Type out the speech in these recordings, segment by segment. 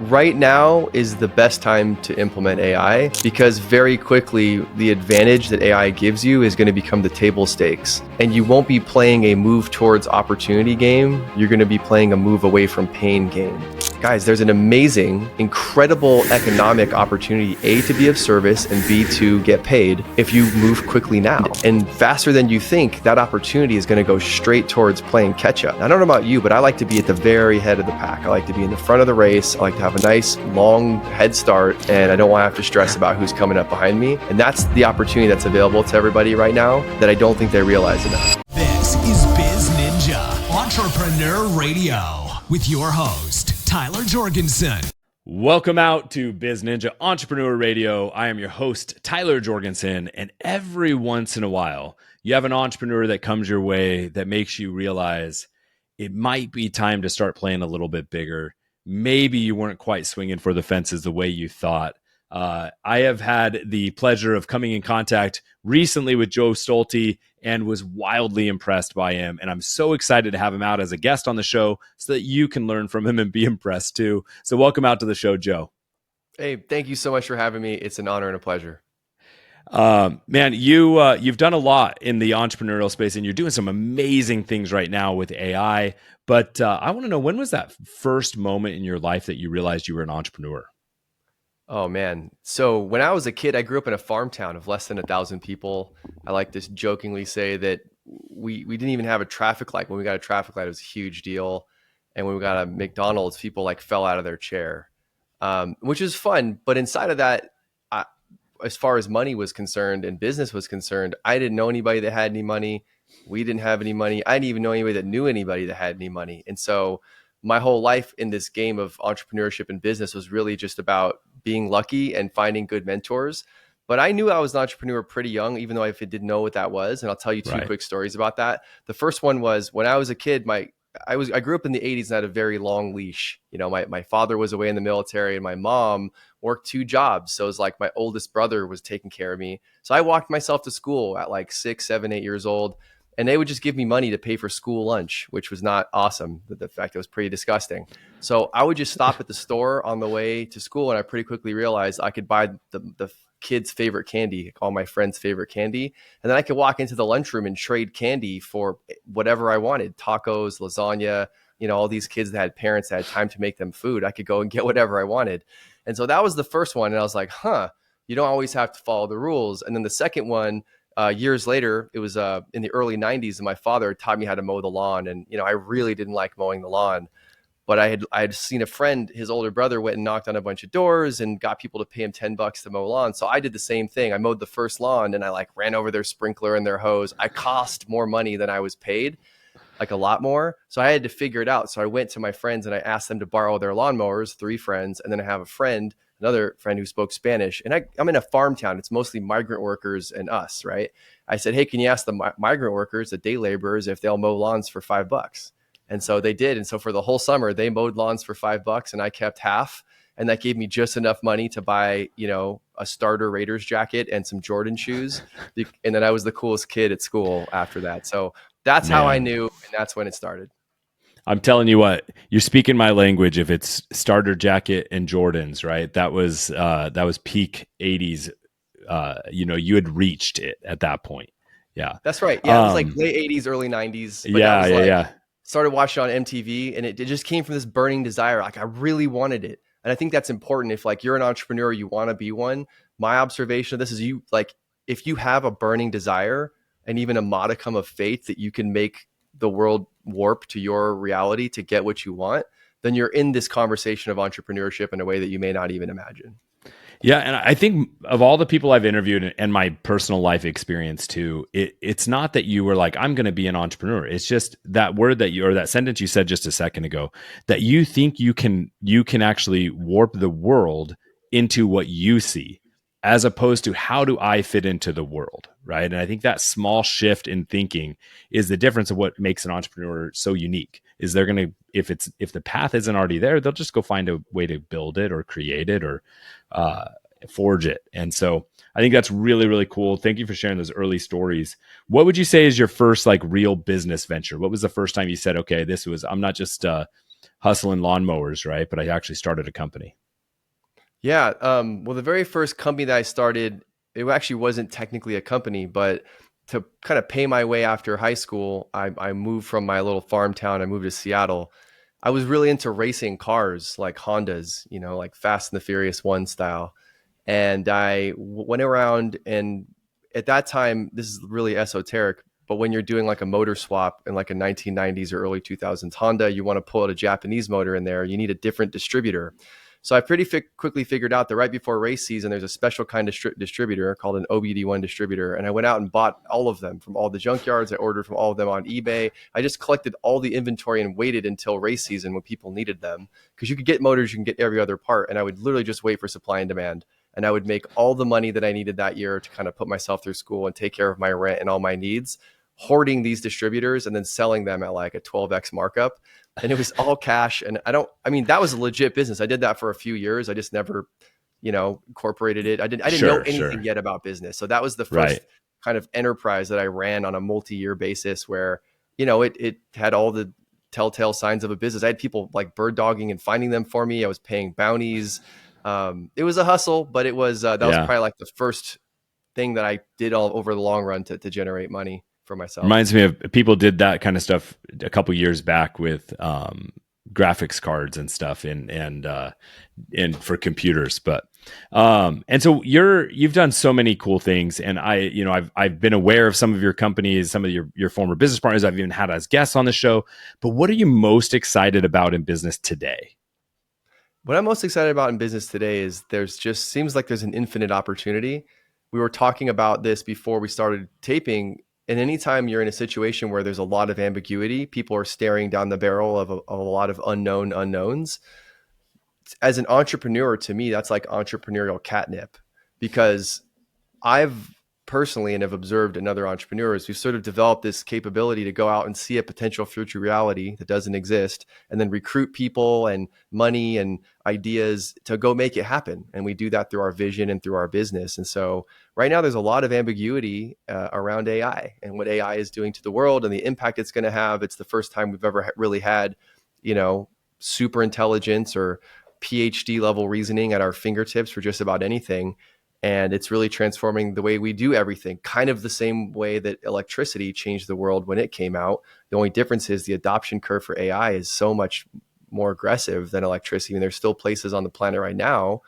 Right now is the best time to implement AI because very quickly the advantage that AI gives you is going to become the table stakes. And you won't be playing a move towards opportunity game. You're going to be playing a move away from pain game. Guys, there's an amazing, incredible economic opportunity, A, to be of service, and B, to get paid if you move quickly now. And faster than you think, that opportunity is going to go straight towards playing catch up. I don't know about you, but I like to be at the very head of the pack. I like to be in the front of the race. I like to have a nice long head start, and I don't want to have to stress about who's coming up behind me. And that's the opportunity that's available to everybody right now that I don't think they realize enough. This is BizNinja Entrepreneur Radio with your host, Tyler Jorgenson. Welcome out to BizNinja Entrepreneur Radio. I am your host, Tyler Jorgenson, and every once in a while, you have an entrepreneur that comes your way that makes you realize it might be time to start playing a little bit bigger. Maybe you weren't quite swinging for the fences the way you thought. I have had the pleasure of coming in contact recently with Joe Stolte and was wildly impressed by him. And I'm so excited to have him out as a guest on the show so that you can learn from him and be impressed too. So welcome out to the show, Joe. Hey, thank you so much for having me. It's an honor and a pleasure. Man, you've done a lot in the entrepreneurial space and you're doing some amazing things right now with AI. But I want to know, when was that first moment in your life that you realized you were an entrepreneur? Oh man. So when I was a kid, I grew up in a farm town of less than 1,000 people. I like to jokingly say that we didn't even have a traffic light. When we got a traffic light, it was a huge deal. And when we got a McDonald's, people like fell out of their chair, which is fun. But inside of that, as far as money was concerned and business was concerned, I didn't know anybody that had any money. We didn't have any money. I didn't even know anybody that knew anybody that had any money. And so my whole life in this game of entrepreneurship and business was really just about being lucky and finding good mentors. But I knew I was an entrepreneur pretty young, even though I didn't know what that was. And I'll tell you two quick stories about that. The first one was when I was a kid, I grew up in the 80s and had a very long leash. You know, my father was away in the military and my mom worked 2 jobs. So it was like my oldest brother was taking care of me. So I walked myself to school at like 6, 7, 8 years old. And they would just give me money to pay for school lunch, which was not awesome. The fact, it was pretty disgusting. So I would just stop at the store on the way to school. And I pretty quickly realized I could buy the kids' favorite candy, all my friends' favorite candy. And then I could walk into the lunchroom and trade candy for whatever I wanted. Tacos, lasagna, you know, all these kids that had parents that had time to make them food. I could go and get whatever I wanted. And so that was the first one. And I was like, you don't always have to follow the rules. And then the second one, years later, it was in the early 90s, and my father taught me how to mow the lawn. And, you know, I really didn't like mowing the lawn, but I had seen a friend, his older brother went and knocked on a bunch of doors and got people to pay him $10 to mow lawn. So I did the same thing. I mowed the first lawn and I like ran over their sprinkler and their hose. I cost more money than I was paid, like a lot more. So I had to figure it out. So I went to my friends and I asked them to borrow their lawnmowers, 3 friends. And then I have another friend who spoke Spanish, and I'm in a farm town. It's mostly migrant workers and us, right? I said, hey, can you ask the migrant workers, the day laborers, if they'll mow lawns for $5? And so they did. And so for the whole summer, they mowed lawns for $5 and I kept half. And that gave me just enough money to buy, you know, a starter Raiders jacket and some Jordan shoes. And then I was the coolest kid at school after that. So that's how I knew. And that's when it started. I'm telling you what, you're speaking my language if it's starter jacket and Jordans, right? That was peak 80s. You know, you had reached it at that point. Yeah. That's right. Yeah. It was like late 80s, early 90s. Yeah. Started watching on MTV and it just came from this burning desire. Like I really wanted it. And I think that's important. If like you're an entrepreneur, you want to be one. My observation of this is if you have a burning desire and even a modicum of faith that you can make the world warp to your reality to get what you want, then you're in this conversation of entrepreneurship in a way that you may not even imagine. Yeah. And I think of all the people I've interviewed and my personal life experience too, it's not that you were like, I'm going to be an entrepreneur. It's just that word that sentence you said just a second ago, that you think you can actually warp the world into what you see, as opposed to how do I fit into the world, right? And I think that small shift in thinking is the difference of what makes an entrepreneur so unique. Is they're going to, if the path isn't already there, they'll just go find a way to build it or create it or forge it. And so I think that's really, really cool. Thank you for sharing those early stories. What would you say is your first like real business venture? What was the first time you said, okay, I'm not just hustling lawnmowers, right? But I actually started a company. Yeah. Well, the very first company that I started, it actually wasn't technically a company, but to kind of pay my way after high school, I moved from my little farm town. I moved to Seattle. I was really into racing cars like Hondas, like Fast and the Furious One style. And went around, and at that time, this is really esoteric, but when you're doing like a motor swap in like a 1990s or early 2000s Honda, you want to pull out a Japanese motor in there, you need a different distributor. So I pretty quickly figured out that right before race season, there's a special kind of distributor called an OBD1 distributor. And I went out and bought all of them from all the junkyards. I ordered from all of them on eBay. I just collected all the inventory and waited until race season when people needed them. Because you could get motors, you can get every other part. And I would literally just wait for supply and demand. And I would make all the money that I needed that year to kind of put myself through school and take care of my rent and all my needs, hoarding these distributors and then selling them at like a 12x markup. And it was all cash. And that was a legit business. I did that for a few years. I just never, incorporated it. I didn't know anything yet about business. So that was the first kind of enterprise that I ran on a multi-year basis where, it had all the telltale signs of a business. I had people like bird dogging and finding them for me. I was paying bounties. It was a hustle, but it was, that was probably like the first thing that I did all over the long run to generate money for myself. Reminds me of people did that kind of stuff a couple years back with graphics cards and stuff and for computers. But and so you've done so many cool things, and I've been aware of some of your companies, some of your former business partners I've even had as guests on the show. But what are you most excited about in business today? What I'm most excited about in business today is seems like there's an infinite opportunity. We were talking about this before we started taping. And anytime you're in a situation where there's a lot of ambiguity, people are staring down the barrel of a lot of unknown unknowns. As an entrepreneur, to me, that's like entrepreneurial catnip, because I've personally and have observed in other entrepreneurs who sort of developed this capability to go out and see a potential future reality that doesn't exist and then recruit people and money and ideas to go make it happen. And we do that through our vision and through our business. And so right now there's a lot of ambiguity around AI and what AI is doing to the world and the impact it's going to have. It's the first time we've ever really had, super intelligence or PhD level reasoning at our fingertips for just about anything. And it's really transforming the way we do everything, kind of the same way that electricity changed the world when it came out. The only difference is the adoption curve for AI is so much more aggressive than electricity. And there's still places on the planet right now,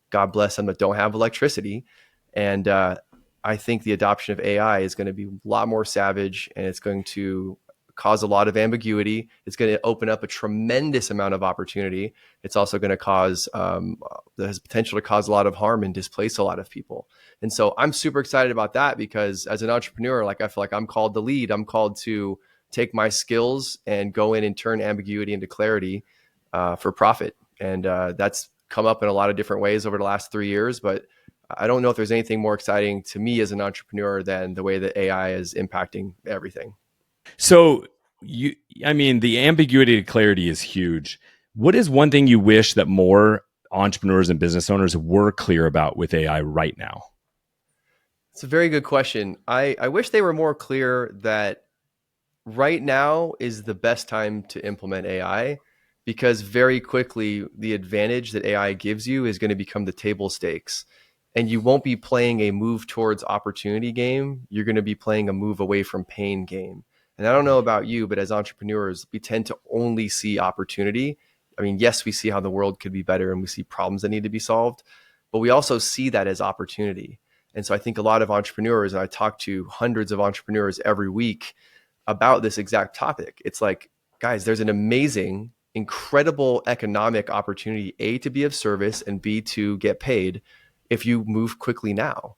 God bless them, that don't have electricity. And I think the adoption of AI is going to be a lot more savage, and it's going to cause a lot of ambiguity. It's going to open up a tremendous amount of opportunity. It's also going to cause, that has potential to cause a lot of harm and displace a lot of people. And so I'm super excited about that, because as an entrepreneur, I feel like I'm called to lead. I'm called to take my skills and go in and turn ambiguity into clarity for profit. And that's come up in a lot of different ways over the last 3 years, but I don't know if there's anything more exciting to me as an entrepreneur than the way that AI is impacting everything. So the ambiguity to clarity is huge. What is one thing you wish that more entrepreneurs and business owners were clear about with AI right now? It's a very good question. I wish they were more clear that right now is the best time to implement AI, because very quickly the advantage that AI gives you is going to become the table stakes. And you won't be playing a move towards opportunity game. You're going to be playing a move away from pain game. And I don't know about you, but as entrepreneurs, we tend to only see opportunity. I mean, yes, we see how the world could be better and we see problems that need to be solved, but we also see that as opportunity. And so I think a lot of entrepreneurs, and I talk to hundreds of entrepreneurs every week about this exact topic. It's like, guys, there's an amazing, incredible economic opportunity, A, to be of service, and B, to get paid if you move quickly now.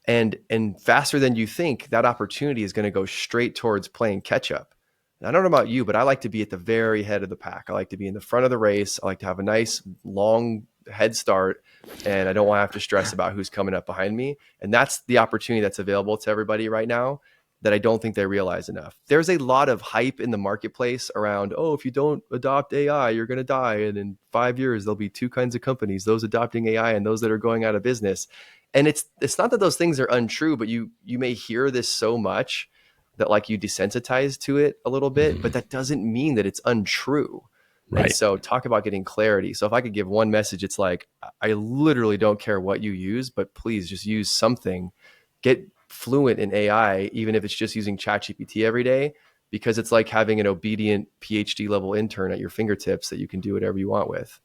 And faster than you think, that opportunity is going to go straight towards playing catch up. And I don't know about you, but I like to be at the very head of the pack. I like to be in the front of the race. I like to have a nice long head start, and I don't want to have to stress about who's coming up behind me. And that's the opportunity that's available to everybody right now that I don't think they realize enough. There's a lot of hype in the marketplace around, oh, if you don't adopt AI, you're going to die. And in 5 years, there'll be two kinds of companies, those adopting AI and those that are going out of business. And it's not that those things are untrue, but you may hear this so much that like you desensitize to it a little bit, but that doesn't mean that it's untrue. And Right. so talk about getting clarity. So if I could give one message, it's like, I literally don't care what you use, but please just use something. Get fluent in AI, even if it's just using ChatGPT every day, because it's like having an obedient PhD level intern at your fingertips that you can do whatever you want with.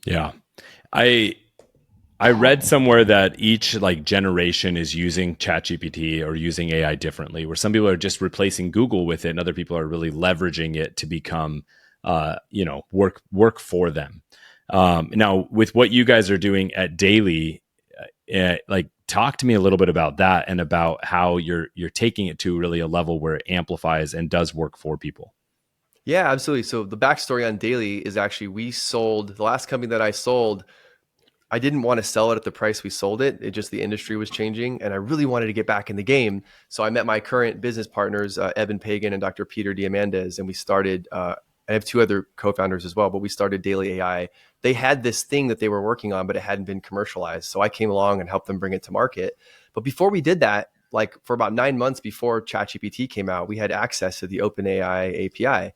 Yeah. I I read somewhere that each like generation is using ChatGPT or using AI differently, where some people are just replacing Google with it, and other people are really leveraging it to become, work for them. Now, with what you guys are doing at Daily, like talk to me a little bit about that and about how you're taking it to really a level where it amplifies and does work for people. Yeah, absolutely. So the backstory on Daily is actually we sold the last company that I sold. I didn't want to sell it at the price we sold it. It just the industry was changing, and I really wanted to get back in the game. So I met my current business partners, Evan Pagan and Dr. Peter Diamandis, and we started. I have two other co-founders as well, but we started Daily AI. They had this thing that they were working on, but it hadn't been commercialized. So I came along and helped them bring it to market. But before we did that, like for about 9 months before ChatGPT came out, we had access to the OpenAI API.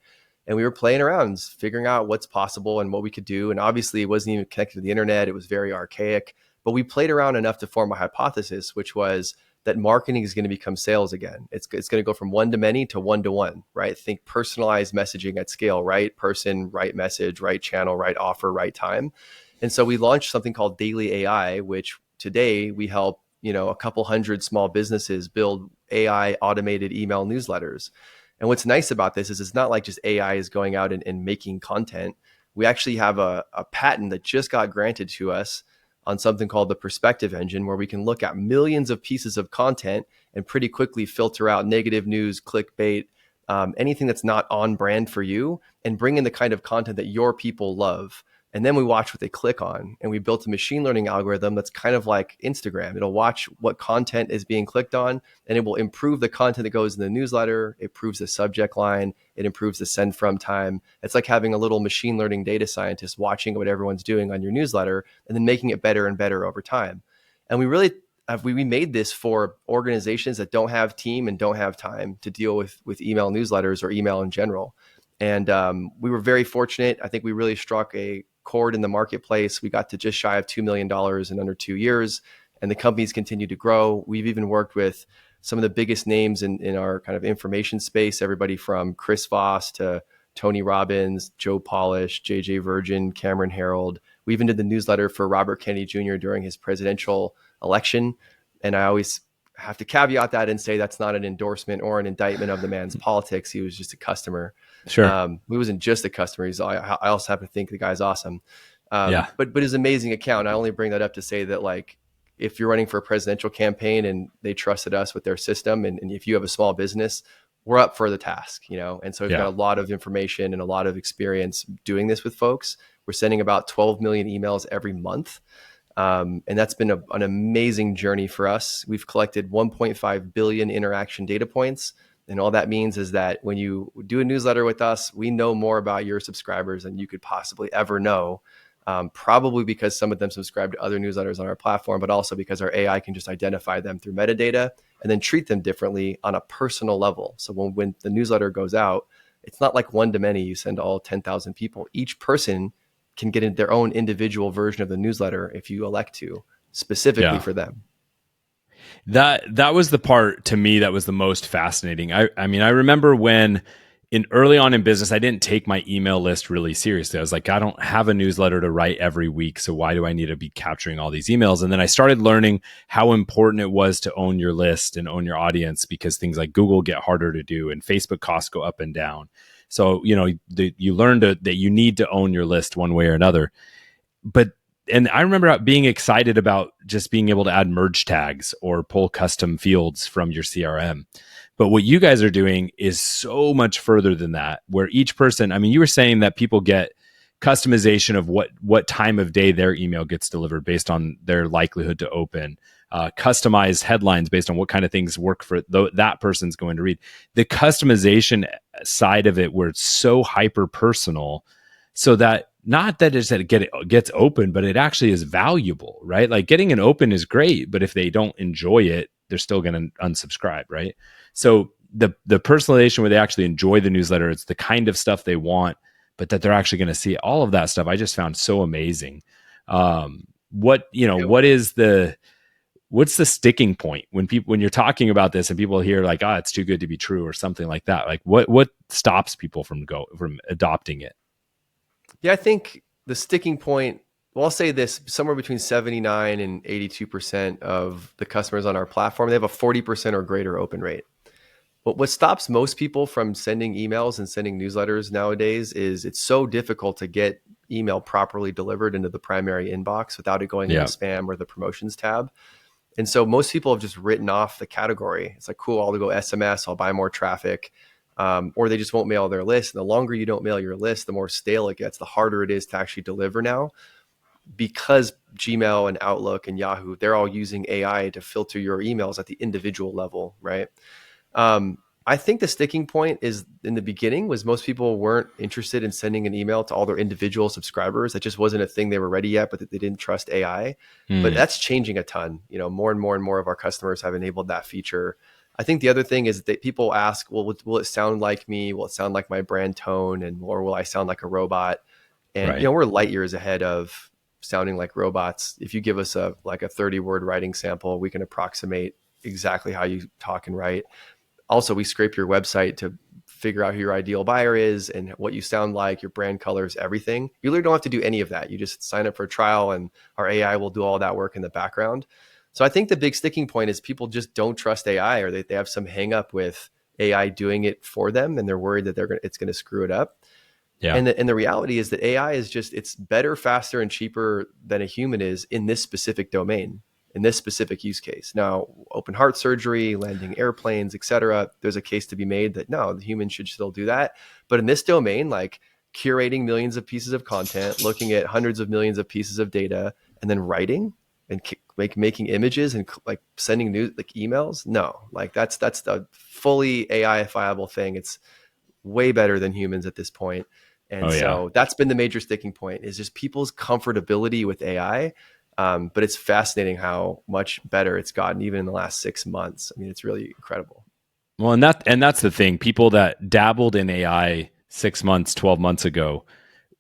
And we were playing around, figuring out what's possible and what we could do. And obviously, it wasn't even connected to the internet. It was very archaic. But we played around enough to form a hypothesis, which was that marketing is going to become sales again. It's going to go from one to many to one to one, right? Think personalized messaging at scale, right person, right message, right channel, right offer, right time. And so we launched something called Daily AI, which today we help, a couple hundred small businesses build AI automated email newsletters. And what's nice about this is it's not like just AI is going out and making content. We actually have a patent that just got granted to us on something called the perspective engine, where we can look at millions of pieces of content and pretty quickly filter out negative news, clickbait, anything that's not on brand for you, and bring in the kind of content that your people love. And then we watch what they click on. And we built a machine learning algorithm that's kind of like Instagram. It'll watch what content is being clicked on, and it will improve the content that goes in the newsletter. It improves the subject line. It improves the send from time. It's like having a little machine learning data scientist watching what everyone's doing on your newsletter and then making it better and better over time. And we really we made this for organizations that don't have team and don't have time to deal with email newsletters or email in general. And we were very fortunate. I think we really struck a chord in the marketplace. We got to just shy of $2 million in under 2 years, and the company's continued to grow. We've even worked with some of the biggest names in our kind of information space, everybody from Chris Voss to Tony Robbins, Joe Polish, JJ Virgin, Cameron Harold. We even did the newsletter for Robert Kennedy Jr. during his presidential election. And I always have to caveat that and say that's not an endorsement or an indictment of the man's politics. He was just a customer. Sure. He wasn't just a customer. I also happen to think the guy's awesome. Yeah. But his amazing account. I only bring that up to say that, like, if you're running for a presidential campaign and they trusted us with their system, and if you have a small business, we're up for the task, And so we've got a lot of information and a lot of experience doing this with folks. We're sending about 12 million emails every month. And that's been an amazing journey for us. We've collected 1.5 billion interaction data points. And all that means is that when you do a newsletter with us, we know more about your subscribers than you could possibly ever know. Probably because some of them subscribe to other newsletters on our platform, but also because our AI can just identify them through metadata and then treat them differently on a personal level. So when the newsletter goes out, it's not like one to many. You send to all 10,000 people. Each person can get in their own individual version of the newsletter if you elect to, specifically for them. That was the part to me that was the most fascinating. I mean, I remember when early on in business, I didn't take my email list really seriously. I was like, I don't have a newsletter to write every week, so why do I need to be capturing all these emails? And then I started learning how important it was to own your list and own your audience, because things like Google get harder to do and Facebook costs go up and down. So, you learn that you need to own your list one way or another. And I remember being excited about just being able to add merge tags or pull custom fields from your CRM. But what you guys are doing is so much further than that, where each person, I mean, you were saying that people get customization of what time of day their email gets delivered based on their likelihood to open, customized headlines based on what kind of things work for that person's going to read. The customization side of it, where it's so hyper personal, so that not that it's that it gets open, but it actually is valuable, right? Like getting an open is great, but if they don't enjoy it, they're still going to unsubscribe, right? So the personalization where they actually enjoy the newsletter, it's the kind of stuff they want, but that they're actually going to see all of that stuff. I just found so amazing. What, you know, what's the sticking point when you're talking about this and people hear like, it's too good to be true or something like that? Like what stops people from adopting it? Yeah, I think the sticking point, well, I'll say this, somewhere between 79 and 82% of the customers on our platform, they have a 40% or greater open rate. But what stops most people from sending emails and sending newsletters nowadays is it's so difficult to get email properly delivered into the primary inbox without it going into spam or the promotions tab. And so most people have just written off the category. It's like, cool, I'll go SMS, I'll buy more traffic. Or they just won't mail their list. And the longer you don't mail your list, the more stale it gets, the harder it is to actually deliver now. Because Gmail and Outlook and Yahoo, they're all using AI to filter your emails at the individual level, right? I think the sticking point is in the beginning was most people weren't interested in sending an email to all their individual subscribers. That just wasn't a thing they were ready yet, but they didn't trust AI. But that's changing a ton. You know, more and more and more of our customers have enabled that feature. I think the other thing is that people ask, well, will it sound like me? Will it sound like my brand tone? Or will I sound like a robot? And, you know, we're light years ahead of sounding like robots. If you give us a 30-word writing sample, we can approximate exactly how you talk and write. Also, we scrape your website to figure out who your ideal buyer is and what you sound like, your brand colors, everything. You literally don't have to do any of that. You just sign up for a trial and our AI will do all that work in the background. So I think the big sticking point is people just don't trust AI, or they have some hang up with AI doing it for them, and they're worried that it's going to screw it up. Yeah. And the reality is that AI is it's better, faster, and cheaper than a human is in this specific domain, in this specific use case. Now, open heart surgery, landing airplanes, et cetera, there's a case to be made that no, the human should still do that. But in this domain, like curating millions of pieces of content, looking at hundreds of millions of pieces of data, and then writing and making images and like sending news, like emails, no, like that's the fully AI-fiable thing. It's way better than humans at this point. And so that's been the major sticking point, is just people's comfortability with AI. But it's fascinating how much better it's gotten even in the last 6 months. I mean, it's really incredible. Well, and that's the thing. People that dabbled in AI 6 months, 12 months ago,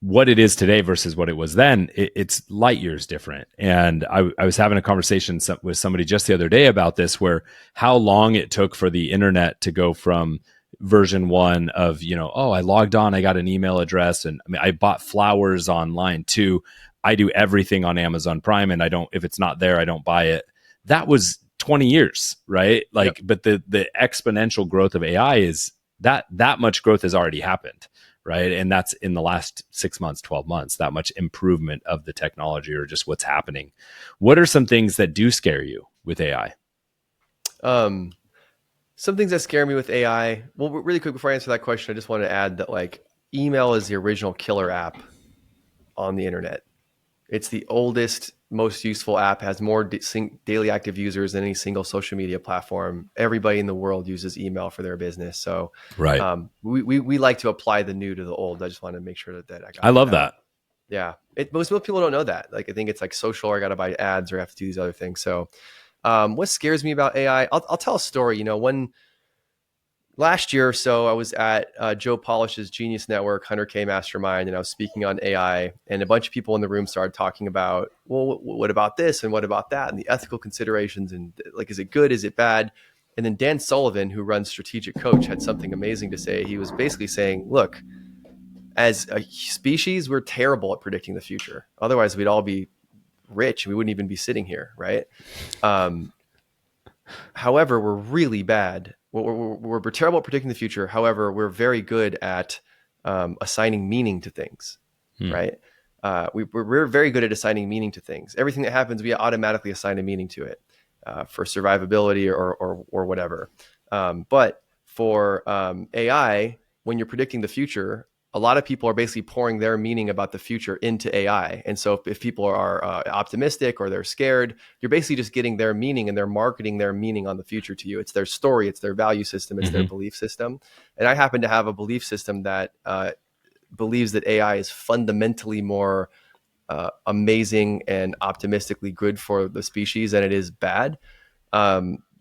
what it is today versus what it was then, it's light years different. And I was having a conversation with somebody just the other day about this, where how long it took for the internet to go from version 1 of, I logged on, I got an email address, and I bought flowers online, to I do everything on Amazon Prime, and if it's not there, I don't buy it. That was 20 years, right? Like, but the exponential growth of AI is that much growth has already happened, right? And that's in the last 6 months, 12 months, that much improvement of the technology, or just what's happening. What are some things that do scare you with AI? Some things that scare me with AI. Well, really quick before I answer that question, I just want to add that like email is the original killer app on the internet. It's the oldest, most useful app, has more daily active users than any single social media platform. Everybody in the world uses email for their business. So we like to apply the new to the old. I just want to make sure that I love that. Yeah. Most people don't know that. Like, I think it's like social, or I got to buy ads, or I have to do these other things. So what scares me about AI, I'll tell a story. When last year or so, I was at Joe Polish's Genius Network 100K Mastermind, and I was speaking on AI, and a bunch of people in the room started talking about, well, what about this and what about that, and the ethical considerations, and like, is it good, is it bad? And then Dan Sullivan, who runs Strategic Coach, had something amazing to say. He was basically saying, look, as a species, we're terrible at predicting the future. Otherwise, we'd all be rich. We wouldn't even be sitting here, right? However, we're really bad. We're terrible at predicting the future. However, we're very good at assigning meaning to things, right? We're very good at assigning meaning to things. Everything that happens, we automatically assign a meaning to it for survivability or whatever. But for AI, when you're predicting the future, a lot of people are basically pouring their meaning about the future into AI. And so if people are optimistic or they're scared, you're basically just getting their meaning, and they're marketing their meaning on the future to you. It's their story, it's their value system, it's their belief system. And I happen to have a belief system that believes that AI is fundamentally more amazing and optimistically good for the species than it is bad.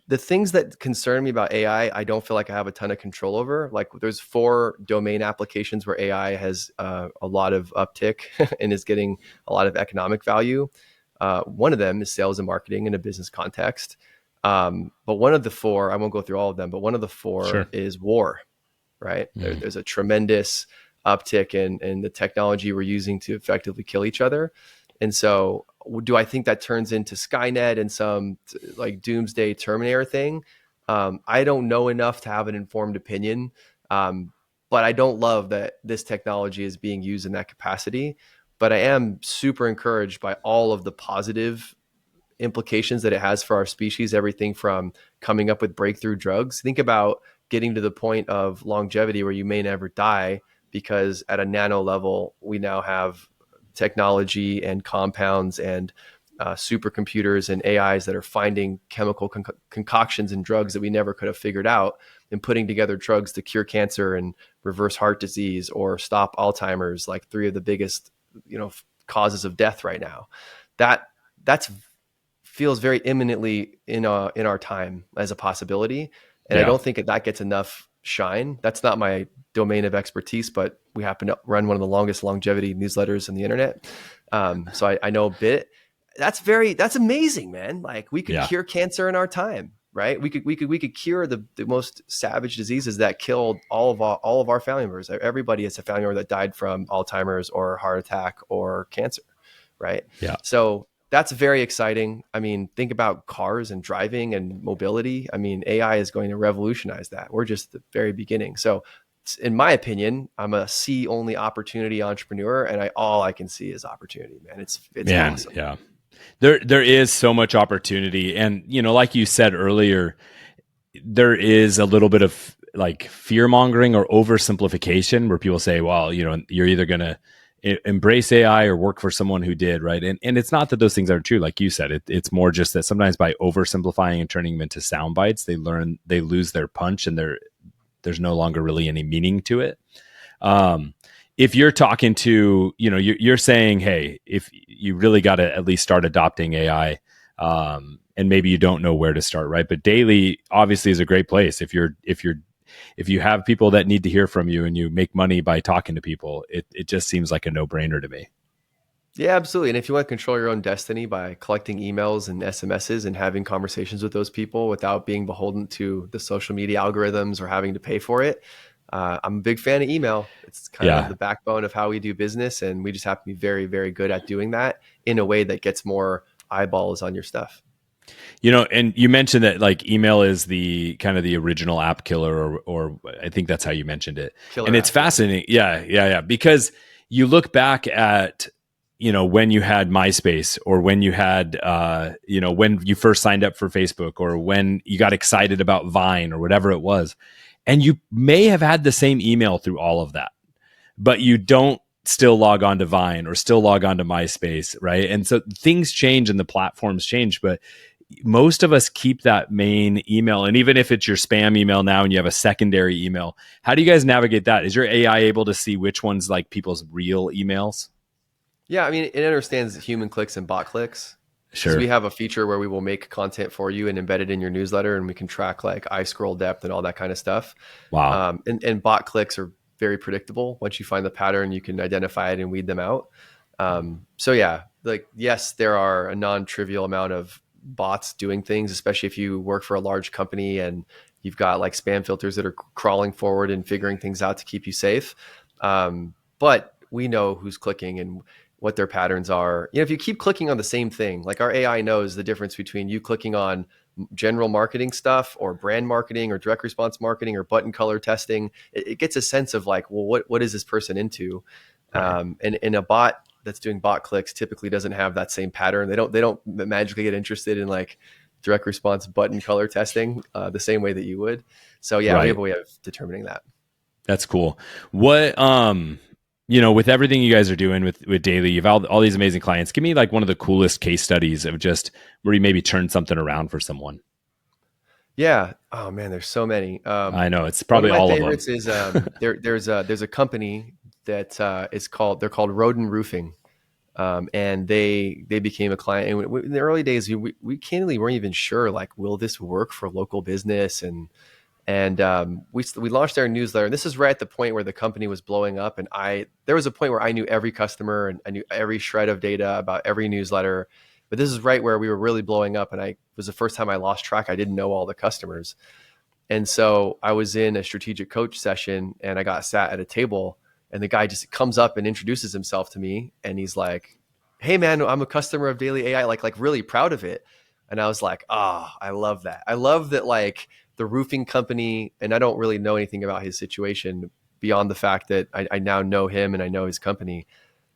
the things that concern me about AI, I don't feel like I have a ton of control over. Like there's 4 domain applications where AI has a lot of uptick and is getting a lot of economic value. One of them is sales and marketing in a business context. But one of the 4, I won't go through all of them, but one of the 4 Sure. is war, right? There's a tremendous uptick in the technology we're using to effectively kill each other. And so do I think that turns into Skynet and some like doomsday Terminator thing? I don't know enough to have an informed opinion. But I don't love that this technology is being used in that capacity. But I am super encouraged by all of the positive implications that it has for our species, everything from coming up with breakthrough drugs. Think about getting to the point of longevity where you may never die because at a nano level, we now have technology and compounds and supercomputers and AIs that are finding chemical concoctions and drugs that we never could have figured out and putting together drugs to cure cancer and reverse heart disease or stop Alzheimer's, like 3 of the biggest, causes of death right now. That's feels very imminently in our time as a possibility. And I don't think that gets enough shine. That's not my domain of expertise, but we happen to run one of the longest longevity newsletters on the internet. So I know a bit. That's amazing, man. Like we could cure cancer in our time, right? We could cure the most savage diseases that killed all of our family members. Everybody has a family member that died from Alzheimer's or heart attack or cancer, right? Yeah. So that's very exciting. I mean, think about cars and driving and mobility. I mean, AI is going to revolutionize that. We're just at the very beginning. So in my opinion, I'm a see only opportunity entrepreneur, and all I can see is opportunity, man. It's awesome. Yeah. There is so much opportunity. And, like you said earlier, there is a little bit of like fear mongering or oversimplification where people say, well, you're either going to embrace AI or work for someone who did, right? And it's not that those things aren't true. Like you said, it's more just that sometimes by oversimplifying and turning them into sound bites, they lose their punch and there's no longer really any meaning to it. If you're talking to, you're saying, hey, if you really got to at least start adopting AI, and maybe you don't know where to start, right? But Daily obviously is a great place. If you have people that need to hear from you and you make money by talking to people, it just seems like a no-brainer to me. Yeah, absolutely. And if you want to control your own destiny by collecting emails and SMSs and having conversations with those people without being beholden to the social media algorithms or having to pay for it, I'm a big fan of email. It's kind of the backbone of how we do business. And we just have to be very, very good at doing that in a way that gets more eyeballs on your stuff. And you mentioned that like email is the kind of the original app killer, or I think that's how you mentioned it. Killer and it's fascinating. Yeah. Because you look back at, when you had MySpace or when you had, when you first signed up for Facebook or when you got excited about Vine or whatever it was. And you may have had the same email through all of that, but you don't still log on to Vine or still log on to MySpace, right? And so things change and the platforms change, but most of us keep that main email. And even if it's your spam email now and you have a secondary email, how do you guys navigate that? Is your AI able to see which one's like people's real emails? Yeah, I mean, it understands human clicks and bot clicks. Sure. So we have a feature where we will make content for you and embed it in your newsletter, and we can track like eye scroll depth and all that kind of stuff. Wow. And bot clicks are very predictable. Once you find the pattern, you can identify it and weed them out. So yeah, like, yes, there are a non-trivial amount of bots doing things, especially if you work for a large company and you've got like spam filters that are crawling forward and figuring things out to keep you safe. But we know who's clicking and what their patterns are. If you keep clicking on the same thing, like our AI knows the difference between you clicking on general marketing stuff or brand marketing or direct response marketing or button color testing. It gets a sense of like, well, what is this person into? Right. And a bot that's doing bot clicks typically doesn't have that same pattern. They don't magically get interested in like direct response button color testing the same way that you would. So yeah, we have a way of determining that. That's cool. What with everything you guys are doing with Daily, you've all these amazing clients. Give me like one of the coolest case studies of just where you maybe turned something around for someone. Yeah. Oh man, there's so many. I know it's probably all of them. One of my favorites is there's a company that they're called Roden Roofing. and they became a client. And in the early days, we candidly weren't even sure, like, will this work for local business? And we launched our newsletter. And this is right at the point where the company was blowing up. And there was a point where I knew every customer and I knew every shred of data about every newsletter. But this is right where we were really blowing up. And it was the first time I lost track. I didn't know all the customers. And so I was in a strategic coach session and I got sat at a table, and the guy just comes up and introduces himself to me. And he's like, "Hey man, I'm a customer of Daily AI," like really proud of it. And I was like, I love that. I love that, like, the roofing company, and I don't really know anything about his situation beyond the fact that I now know him and I know his company.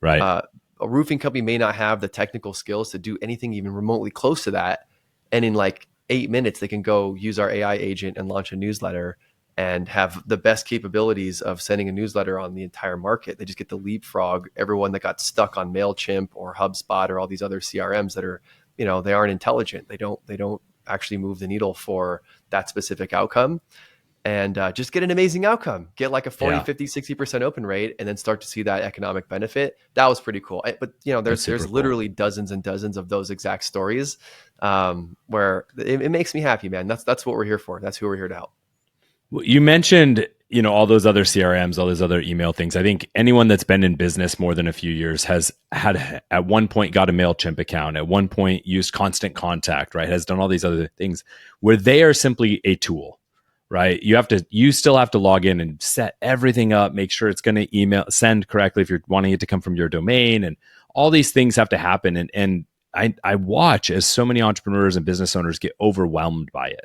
Right. A roofing company may not have the technical skills to do anything even remotely close to that. And in like 8 minutes, they can go use our AI agent and launch a newsletter and have the best capabilities of sending a newsletter on the entire market. They just get to leapfrog everyone that got stuck on MailChimp or HubSpot or all these other CRMs that are, they aren't intelligent. They don't actually move the needle for that specific outcome. And just get an amazing outcome, get like a 40, 50, 60% open rate, and then start to see that economic benefit. That was pretty cool. But there's cool. literally dozens and dozens of those exact stories where it makes me happy, man. That's what we're here for. That's who we're here to help. Well, you mentioned, all those other CRMs, all those other email things. I think anyone that's been in business more than a few years has had at one point got a MailChimp account, at one point used Constant Contact, right? Has done all these other things where they are simply a tool. Right. You still have to log in and set everything up, make sure it's going to send correctly if you're wanting it to come from your domain, and all these things have to happen. And I watch as so many entrepreneurs and business owners get overwhelmed by it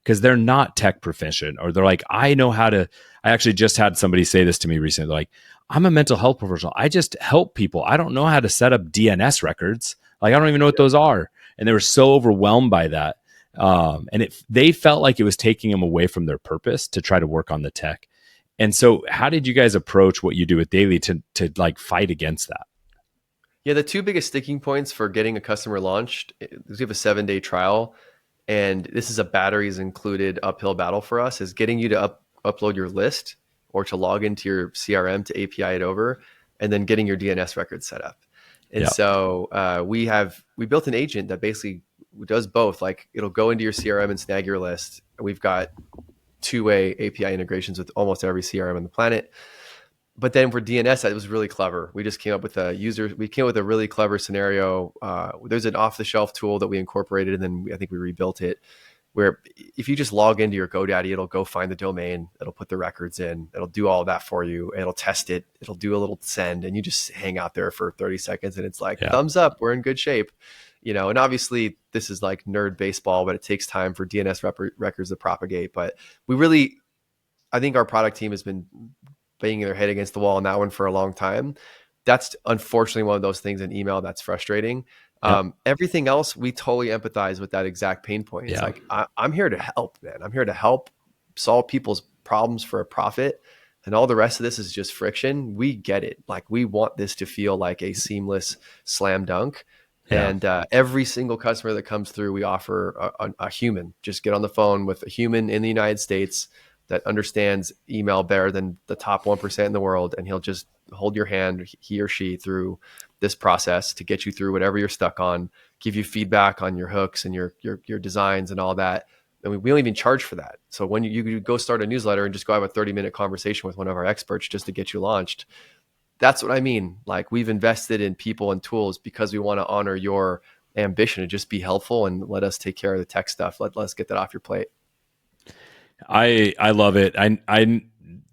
because they're not tech proficient, or they're like, I actually just had somebody say this to me recently. They're like, I'm a mental health professional. I just help people. I don't know how to set up DNS records. Like, I don't even know what those are. And they were so overwhelmed by that. And they felt like it was taking them away from their purpose to try to work on the tech. And so how did you guys approach what you do with Daily to like fight against that? Yeah, the two biggest sticking points for getting a customer launched is we have a 7-day trial, and this is a batteries included uphill battle for us, is getting you to upload your list or to log into your CRM to API it over, and then getting your DNS records set up. And so we built an agent that basically does both. Like, it'll go into your CRM and snag your list. We've got two-way API integrations with almost every CRM on the planet. But then for DNS, it was really clever. We just came up with a really clever scenario. There's an off-the-shelf tool that we incorporated, and then I think we rebuilt it, where if you just log into your GoDaddy, it'll go find the domain, it'll put the records in, it'll do all that for you, it'll test it, it'll do a little send, and you just hang out there for 30 seconds, and it's like, thumbs up, we're in good shape. And obviously this is like nerd baseball, but it takes time for DNS records to propagate. But I think our product team has been banging their head against the wall on that one for a long time. That's unfortunately one of those things in email that's frustrating. Everything else, we totally empathize with that exact pain point. It's like, I'm here to help, man. I'm here to help solve people's problems for a profit. And all the rest of this is just friction. We get it. Like, we want this to feel like a seamless slam dunk. And every single customer that comes through, we offer a human. Just get on the phone with a human in the United States that understands email better than the top 1% in the world. And he'll just hold your hand, he or she, through this process to get you through whatever you're stuck on, give you feedback on your hooks and your designs and all that. And we don't even charge for that. So when you go start a newsletter and just go have a 30-minute conversation with one of our experts just to get you launched, that's what I mean. Like, we've invested in people and tools because we want to honor your ambition to just be helpful and let us take care of the tech stuff. Let us get that off your plate. I love it.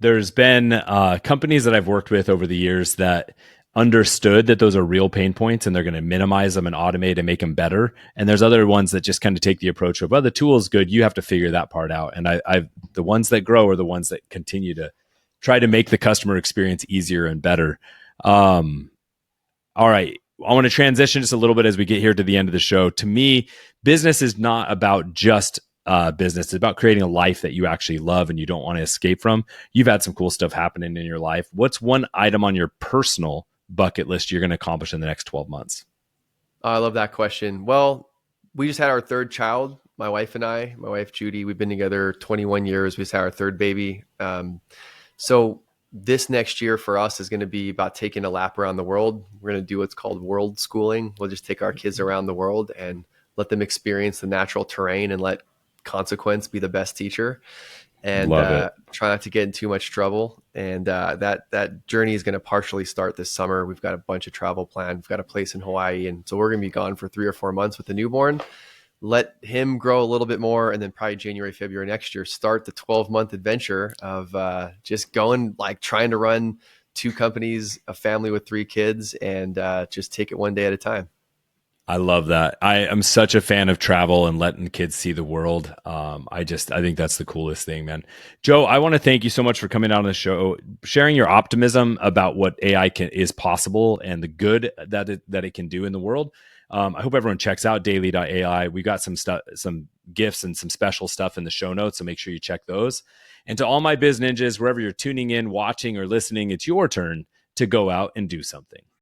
There's been companies that I've worked with over the years that understood that those are real pain points and they're going to minimize them and automate and make them better. And there's other ones that just kind of take the approach of, well, the tool is good, you have to figure that part out. And the ones that grow are the ones that continue to try to make the customer experience easier and better. All right. I want to transition just a little bit as we get here to the end of the show. To me, business is not about just business. It's about creating a life that you actually love and you don't want to escape from. You've had some cool stuff happening in your life. What's one item on your personal bucket list you're going to accomplish in the next 12 months? I love that question. Well, we just had our third child, my wife and I. My wife, Judy, we've been together 21 years. We just had our third baby. So this next year for us is going to be about taking a lap around the world. We're going to do what's called world schooling. We'll just take our kids around the world and let them experience the natural terrain and let consequence be the best teacher, and Love it. try not to get in too much trouble. And that journey is going to partially start this summer. We've got a bunch of travel planned. We've got a place in Hawaii, and so we're going to be gone for 3 or 4 months with the newborn. Let him grow a little bit more, and then probably January, February next year, start the 12-month adventure of just going, like, trying to run 2 companies, a family with 3 kids, and just take it one day at a time. I love that. I am such a fan of travel and letting kids see the world. I think that's the coolest thing, man. Joe, I want to thank you so much for coming on the show, sharing your optimism about what AI is possible and the good that it can do in the world. I hope everyone checks out daily.ai. We got some stuff, some gifts and some special stuff in the show notes, so make sure you check those. And to all my biz ninjas, wherever you're tuning in, watching, or listening, it's your turn to go out and do something.